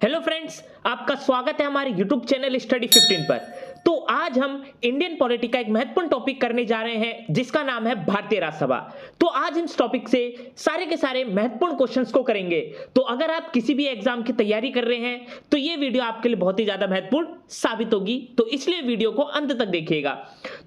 Hello friends, आपका स्वागत है हमारे यूट्यूब चैनल स्टडी 15 पर। तो आज हम इंडियन पॉलिटी का एक महत्वपूर्ण टॉपिक करने जा रहे हैं जिसका नाम है भारतीय राज्यसभा। तो आज इस टॉपिक से सारे के सारे महत्वपूर्ण क्वेश्चंस को करेंगे। तो अगर आप किसी भी एग्जाम की तैयारी कर रहे हैं तो ये वीडियो आपके लिए बहुत ही ज्यादा महत्वपूर्ण साबित होगी, तो इसलिए वीडियो को अंत तक देखिएगा।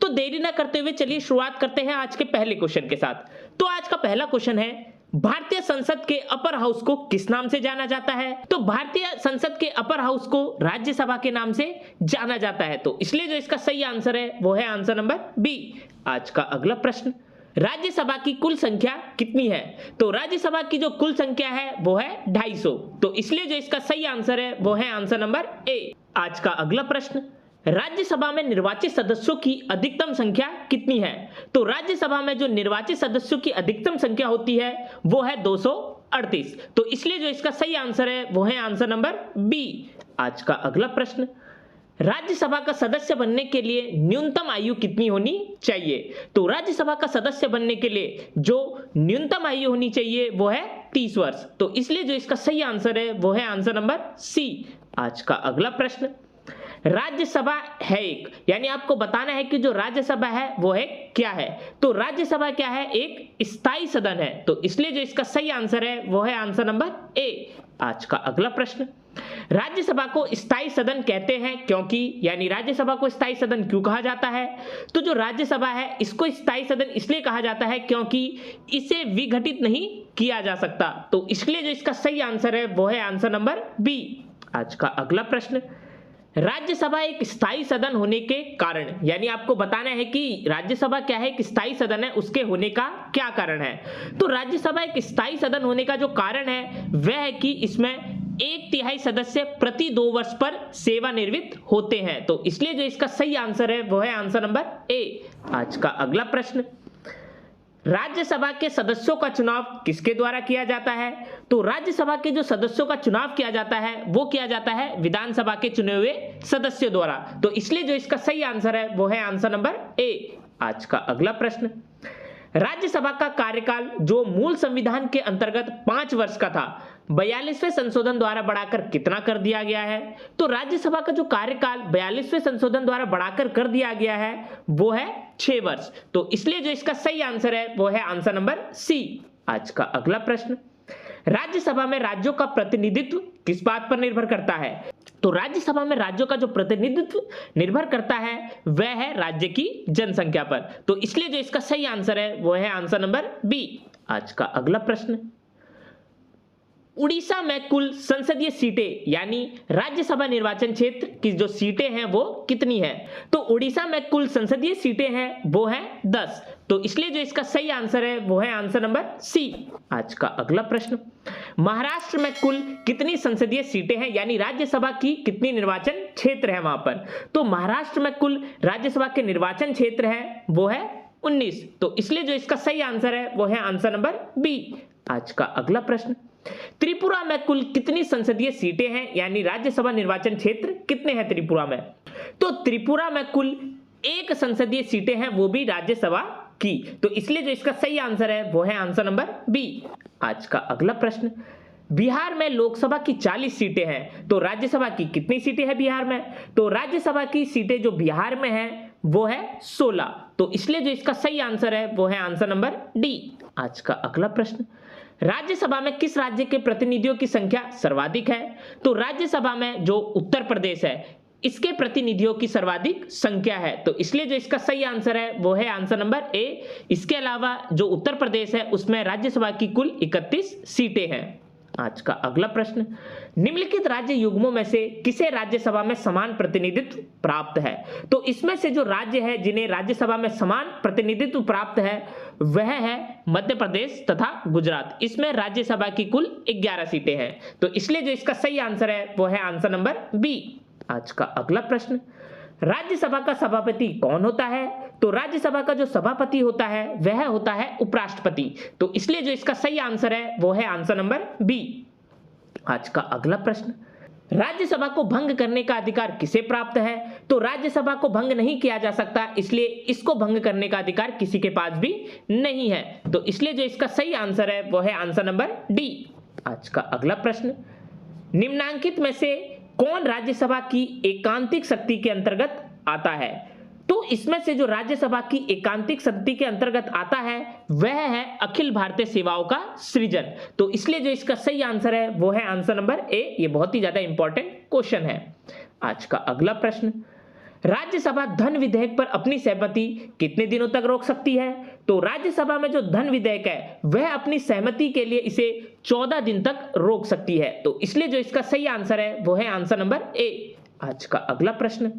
तो देरी ना करते हुए चलिए शुरुआत करते हैं आज के पहले क्वेश्चन के साथ। तो आज का पहला क्वेश्चन है, भारतीय संसद के अपर हाउस को किस नाम से जाना जाता है? तो भारतीय संसद के अपर हाउस को राज्यसभा के नाम से जाना जाता है। तो इसलिए जो इसका सही आंसर है वो है आंसर नंबर बी। आज का अगला प्रश्न, राज्यसभा की कुल संख्या कितनी है? तो राज्यसभा की जो कुल संख्या है वो है 250। तो इसलिए जो इसका सही आंसर है वो है आंसर नंबर ए। आज का अगला प्रश्न, राज्यसभा में निर्वाचित सदस्यों की अधिकतम संख्या कितनी है? तो राज्यसभा में जो निर्वाचित सदस्यों की अधिकतम संख्या होती है वो है 238। तो इसलिए जो इसका सही आंसर है वो है आंसर नंबर बी। आज का अगला प्रश्न, राज्यसभा का सदस्य बनने के लिए न्यूनतम आयु कितनी होनी चाहिए? तो राज्यसभा का सदस्य बनने के लिए जो न्यूनतम आयु होनी चाहिए वो है 30 वर्ष। तो इसलिए जो इसका सही आंसर है वो है आंसर नंबर सी। आज का अगला प्रश्न, राज्यसभा है एक, यानी आपको बताना है कि जो राज्यसभा है वो है क्या है? तो राज्यसभा क्या है? एक स्थायी सदन है। तो इसलिए जो इसका सही आंसर है वो है आंसर नंबर ए। आज का अगला प्रश्न, राज्यसभा को स्थायी सदन कहते हैं क्योंकि, यानी राज्यसभा को स्थायी सदन क्यों कहा जाता है? तो जो राज्यसभा है इसको स्थायी सदन इसलिए कहा जाता है क्योंकि इसे विघटित नहीं किया जा सकता। तो इसलिए जो इसका सही आंसर है वो है आंसर नंबर बी। आज का अगला प्रश्न, राज्यसभा एक स्थायी सदन होने के कारण, यानी आपको बताना है कि राज्यसभा क्या है, एक स्थायी सदन है, उसके होने का क्या कारण है? तो राज्यसभा एक स्थायी सदन होने का जो कारण है वह है कि इसमें 1/3 सदस्य प्रति 2 वर्ष पर सेवानिवृत्त होते हैं। तो इसलिए जो इसका सही आंसर है वो है आंसर नंबर ए। आज का अगला प्रश्न, राज्यसभा के सदस्यों का चुनाव किसके द्वारा किया जाता है? तो राज्यसभा के जो सदस्यों का चुनाव किया जाता है वो किया जाता है विधानसभा के चुने हुए सदस्यों द्वारा। तो इसलिए जो इसका सही आंसर है वो है आंसर नंबर ए। आज का अगला प्रश्न, राज्यसभा का कार्यकाल जो मूल संविधान के अंतर्गत 5 वर्ष का था 42वें संशोधन द्वारा बढ़ाकर कितना कर दिया गया है? तो राज्यसभा का जो कार्यकाल 42वें संशोधन द्वारा बढ़ाकर कर दिया गया है वो है 6 वर्ष। तो इसलिए जो इसका सही आंसर है वो है आंसर नंबर सी। आज का अगला प्रश्न, राज्यसभा में राज्यों का प्रतिनिधित्व किस बात पर निर्भर करता है? तो राज्यसभा में राज्यों का जो प्रतिनिधित्व निर्भर करता है वह है राज्य की जनसंख्या पर। तो इसलिए जो इसका सही आंसर है वो है आंसर नंबर बी। आज का अगला प्रश्न, उड़ीसा में कुल संसदीय सीटें, यानी राज्यसभा निर्वाचन क्षेत्र की जो सीटें हैं वो कितनी है? तो उड़ीसा में कुल संसदीय सीटें हैं वो है 10। तो इसलिए जो इसका सही आंसर है वो है आंसर नंबर सी। आज का अगला प्रश्न, महाराष्ट्र में कुल कितनी संसदीय सीटें हैं, यानी राज्यसभा की कितनी निर्वाचन क्षेत्र है वहां पर? तो महाराष्ट्र में कुल राज्यसभा के निर्वाचन क्षेत्र है वो है 19। तो इसलिए जो इसका सही आंसर है वो है आंसर नंबर बी। आज का अगला प्रश्न, त्रिपुरा में कुल कितनी संसदीय सीटें हैं, यानी राज्यसभा निर्वाचन क्षेत्र कितने हैं त्रिपुरा में? तो त्रिपुरा में कुल 1 संसदीय सीटें हैं, वो भी राज्यसभा की। तो इसलिए जो इसका सही आंसर है वो है आंसर नंबर बी। आज का अगला प्रश्न, बिहार में लोकसभा की 40 सीटें हैं, तो राज्यसभा की कितनी सीटें हैं बिहार में? तो राज्यसभा की सीटें जो बिहार में है वो है 16। तो इसलिए जो इसका सही आंसर है वो है आंसर नंबर डी। आज का अगला प्रश्न, राज्यसभा में किस राज्य के प्रतिनिधियों की संख्या सर्वाधिक है? तो राज्यसभा में जो उत्तर प्रदेश है इसके प्रतिनिधियों की सर्वाधिक संख्या है। तो इसलिए जो इसका सही आंसर है वो है आंसर नंबर ए। इसके अलावा जो उत्तर प्रदेश है उसमें राज्यसभा की कुल 31 सीटें हैं। आज का अगला प्रश्न, निम्नलिखित राज्य युग्मों में से किसे राज्यसभा में समान प्रतिनिधित्व प्राप्त है? तो इसमें से जो राज्य है जिन्हें राज्यसभा में समान प्रतिनिधित्व प्राप्त है वह है मध्य प्रदेश तथा गुजरात। इसमें राज्यसभा की कुल 11 सीटें हैं। तो इसलिए जो इसका सही आंसर है वो है आंसर नंबर बी। आज का अगला प्रश्न, राज्यसभा का सभापति कौन होता है? तो राज्यसभा का जो सभापति होता है वह होता है उपराष्ट्रपति। तो इसलिए जो इसका सही आंसर है वो है आंसर नंबर बी। आज का अगला प्रश्न, राज्यसभा को भंग करने का अधिकार किसे प्राप्त है? तो राज्यसभा को भंग नहीं किया जा सकता, इसलिए इसको भंग करने का अधिकार किसी के पास भी नहीं है। तो इसलिए जो इसका सही आंसर है वो है आंसर नंबर डी। आज का अगला प्रश्न, निम्नांकित में से कौन राज्यसभा की एकांतिक शक्ति के अंतर्गत आता है? तो इसमें से जो राज्यसभा की एकांतिक शक्ति के अंतर्गत आता है वह है अखिल भारतीय सेवाओं का सृजन। तो इसलिए जो इसका सही आंसर है वो है आंसर नंबर ए। ये बहुत ही ज्यादा इंपॉर्टेंट क्वेश्चन है। आज का अगला प्रश्न, राज्यसभा धन विधेयक पर अपनी सहमति कितने दिनों तक रोक सकती है? तो राज्यसभा में जो धन विधेयक है वह अपनी सहमति के लिए इसे 14 दिन तक रोक सकती है। तो इसलिए जो इसका सही आंसर है वो है आंसर नंबर ए। आज का अगला प्रश्न,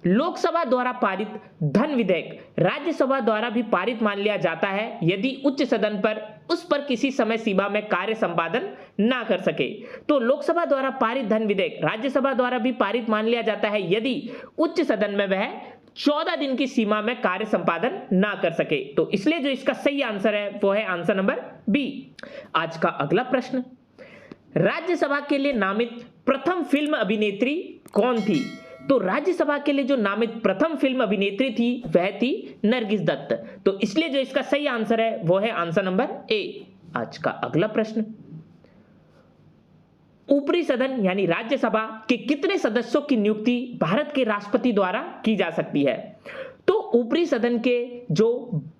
लोकसभा द्वारा पारित धन विधेयक राज्यसभा द्वारा भी पारित मान लिया जाता है यदि उच्च सदन पर उस पर किसी समय सीमा में कार्य संपादन ना कर सके। तो लोकसभा द्वारा पारित धन विधेयक राज्यसभा द्वारा भी पारित मान लिया जाता है यदि उच्च सदन में वह 14 दिन की सीमा में कार्य संपादन ना कर सके। तो इसलिए जो इसका सही आंसर है वो है आंसर नंबर बी। आज का अगला प्रश्न, राज्यसभा के लिए नामित प्रथम फिल्म अभिनेत्री कौन थी? तो राज्यसभा के लिए जो नामित प्रथम फिल्म अभिनेत्री थी वह थी नरगिस दत्त। तो इसलिए जो इसका सही आंसर है वो है आंसर नंबर ए। आज का अगला प्रश्न, ऊपरी सदन यानी राज्यसभा के कितने सदस्यों की नियुक्ति भारत के राष्ट्रपति द्वारा की जा सकती है? तो ऊपरी सदन के जो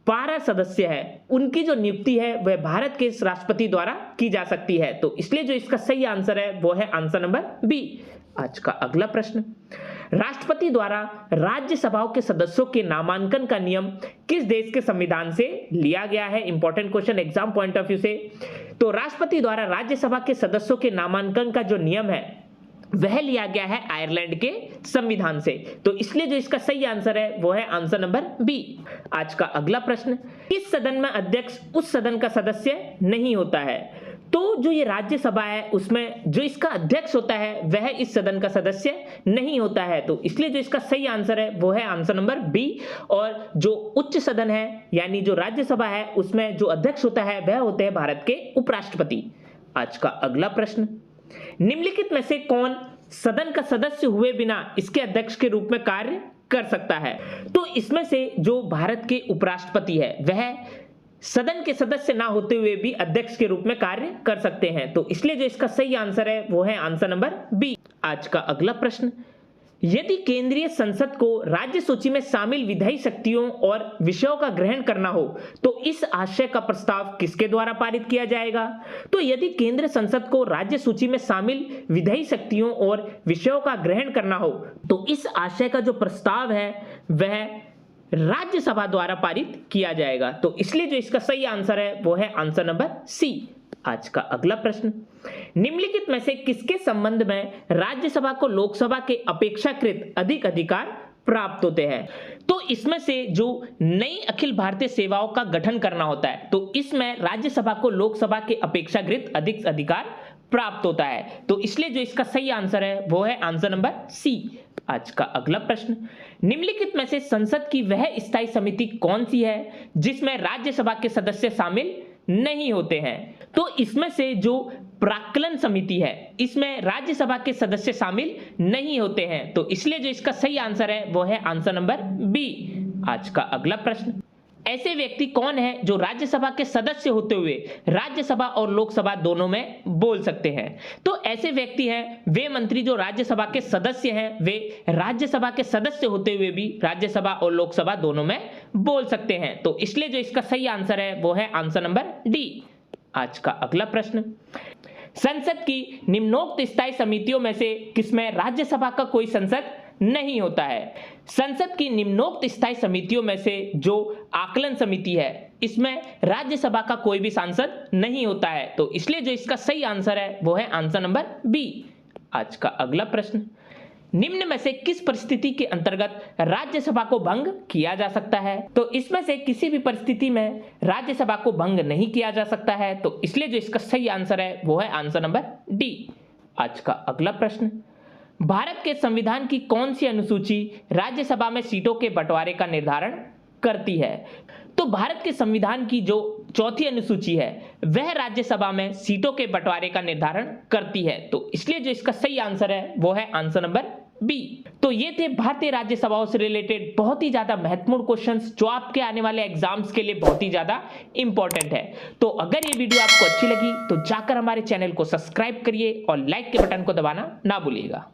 12 सदस्य हैं उनकी जो नियुक्ति है वह भारत के राष्ट्रपति द्वारा की जा सकती है। तो इसलिए जो इसका सही आंसर है वो है आंसर नंबर बी। आज का अगला प्रश्न, राष्ट्रपति द्वारा राज्यसभाओं के सदस्यों के नामांकन का नियम किस देश के संविधान से लिया गया है? Important question exam point of view से। तो राष्ट्रपति द्वारा राज्यसभा के सदस्यों के नामांकन का जो नियम है वह लिया गया है आयरलैंड के संविधान से। तो इसलिए जो इसका सही आंसर है वो है आंसर नंबर बी। आज का अगला प्रश्न, किस सदन में अध्यक्ष उस सदन का सदस्य नहीं होता है? तो जो ये राज्यसभा है उसमें जो इसका अध्यक्ष होता है वह इस सदन का सदस्य नहीं होता है। तो इसलिए जो इसका सही आंसर है वो है आंसर नंबर बी। और जो उच्च सदन है यानी जो राज्यसभा है उसमें जो अध्यक्ष होता है वह होते हैं भारत के उपराष्ट्रपति। आज का अगला प्रश्न, निम्नलिखित में से कौन सदन का सदस्य हुए बिना इसके अध्यक्ष के रूप में कार्य कर सकता है? तो इसमें से जो भारत के उपराष्ट्रपति है वह सदन के सदस्य ना होते हुए भी अध्यक्ष के रूप में कार्य कर सकते हैं। तो इसलिए जो इसका सही आंसर है वो है आंसर नंबर बी। आज का अगला प्रश्न, यदि केंद्रीय संसद को राज्य सूची में शामिल विधायी शक्तियों और विषयों का ग्रहण करना हो तो इस आशय का प्रस्ताव किसके द्वारा पारित किया जाएगा? तो यदि केंद्र संसद को राज्य सूची में शामिल विधायी शक्तियों और विषयों का ग्रहण करना हो तो इस आशय का जो प्रस्ताव है वह राज्यसभा द्वारा पारित किया जाएगा। तो इसलिए जो इसका सही आंसर है वो है आंसर नंबर सी। आज का अगला प्रश्न, निम्नलिखित में से किसके संबंध में राज्यसभा को लोकसभा के अपेक्षाकृत अधिक अधिकार प्राप्त होते हैं? तो इसमें से जो नई अखिल भारतीय सेवाओं का गठन करना होता है तो इसमें राज्यसभा को लोकसभा के अपेक्षाकृत अधिक अधिकार प्राप्त होता है। तो इसलिए जो इसका सही आंसर है वो है आंसर नंबर सी। आज का अगला प्रश्न, निम्नलिखित में से संसद की वह स्थायी समिति कौन सी है जिसमें राज्यसभा के सदस्य शामिल नहीं होते हैं? तो इसमें से जो प्राक्कलन समिति है इसमें राज्यसभा के सदस्य शामिल नहीं होते हैं। तो इसलिए जो इसका सही आंसर है वो है आंसर नंबर बी। आज का अगला प्रश्न, ऐसे व्यक्ति कौन है जो राज्यसभा के सदस्य होते हुए राज्यसभा और लोकसभा दोनों में बोल सकते हैं? तो ऐसे व्यक्ति हैं वे मंत्री जो राज्यसभा के सदस्य हैं वे राज्यसभा के सदस्य होते हुए भी राज्यसभा और लोकसभा दोनों में बोल सकते हैं। तो इसलिए जो इसका सही आंसर है वो है आंसर नंबर डी। आज का अगला प्रश्न, संसद की निम्नोक्त स्थायी समितियों में से किसमें राज्यसभा का कोई संसद नहीं होता है? संसद की निम्नोक्त स्थायी समितियों में से जो आकलन समिति है इसमें राज्यसभा का कोई भी सांसद नहीं होता है। तो इसलिए जो इसका सही आंसर है वो है आंसर नंबर बी। आज का अगला प्रश्न, निम्न में से किस परिस्थिति के अंतर्गत राज्यसभा को भंग किया जा सकता है? तो इसमें से किसी भी परिस्थिति में राज्यसभा को भंग नहीं किया जा सकता है। तो इसलिए जो इसका सही आंसर है वो है आंसर नंबर डी। आज का अगला प्रश्न, भारत के संविधान की कौन सी अनुसूची राज्यसभा में सीटों के बंटवारे का निर्धारण करती है? तो तो भारत के संविधान की जो चौथी अनुसूची है वह राज्यसभा में सीटों के बंटवारे का निर्धारण करती है। तो इसलिए जो इसका सही आंसर है वो है आंसर नंबर बी। तो ये थे भारतीय राज्यसभाओं से रिलेटेड बहुत ही ज्यादा महत्वपूर्ण क्वेश्चंस जो आपके आने वाले एग्जाम्स के लिए बहुत ही ज्यादा इंपॉर्टेंट है। तो अगर ये वीडियो आपको अच्छी लगी तो जाकर हमारे चैनल को सब्सक्राइब करिए और लाइक के बटन को दबाना ना भूलिएगा।